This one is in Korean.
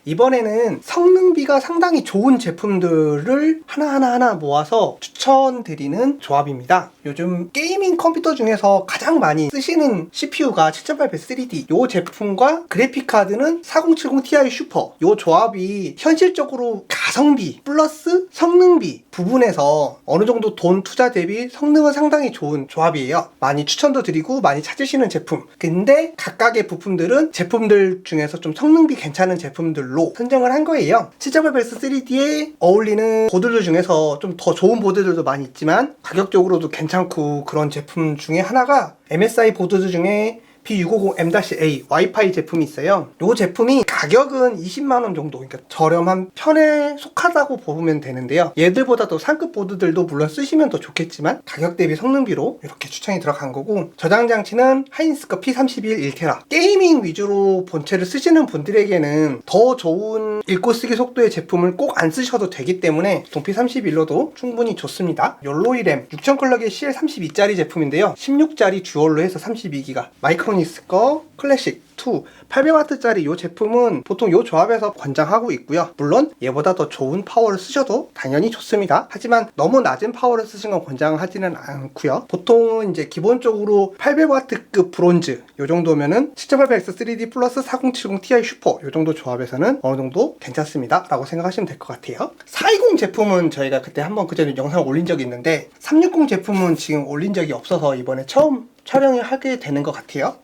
이번에는 성능비가 상당히 좋은 제품들을 하나하나 모아서 추천드리는 조합입니다. 요즘 게이밍 컴퓨터 중에서 가장 많이 쓰시는 CPU가 7800 3D 이 제품과 그래픽카드는 4070 Ti 슈퍼, 이 조합이 현실적으로 가성비 플러스 성능비 부분에서 어느 정도 돈 투자 대비 성능은 상당히 좋은 조합이에요. 많이 추천도 드리고 많이 찾으시는 제품. 근데 각각의 부품들은 제품들 중에서 좀 성능비 괜찮은 제품들로 선정을 한 거예요. 7800 3D에 어울리는 보드들 중에서 좀 더 좋은 보드들도 많이 있지만 가격적으로도 괜찮고 그런 제품 중에 하나가 MSI 보드들 중에 B650M-A 와이파이 제품이 있어요. 이 제품이 가격은 20만원 정도, 그러니까 저렴한 편에 속하다고 보면 되는데요. 얘들보다도 상급 보드들도 물론 쓰시면 더 좋겠지만 가격 대비 성능비로 이렇게 추천이 들어간 거고, 저장 장치는 하인스커 P31 1테라. 게이밍 위주로 본체를 쓰시는 분들에게는 더 좋은 읽고 쓰기 속도의 제품을 꼭 안 쓰셔도 되기 때문에 P31로도 충분히 좋습니다. 열로이 램 6000클럭의 CL32짜리 제품인데요. 16짜리 듀얼로 해서 32기가 마이크로닉스 거 클래식 2 800W짜리 이 제품은 보통 이 조합에서 권장하고 있고요. 물론 얘보다 더 좋은 파워를 쓰셔도 당연히 좋습니다. 하지만 너무 낮은 파워를 쓰신 건 권장하지는 않고요. 보통은 이제 기본적으로 800W급 브론즈 이 정도면은 7800X 3D 플러스 4070 Ti 슈퍼 이 정도 조합에서는 어느 정도 괜찮습니다 라고 생각하시면 될 것 같아요. 420 제품은 저희가 그때 한번 그전에 영상을 올린 적이 있는데 360 제품은 지금 올린 적이 없어서 이번에 처음 촬영을 하게 되는 것 같아요.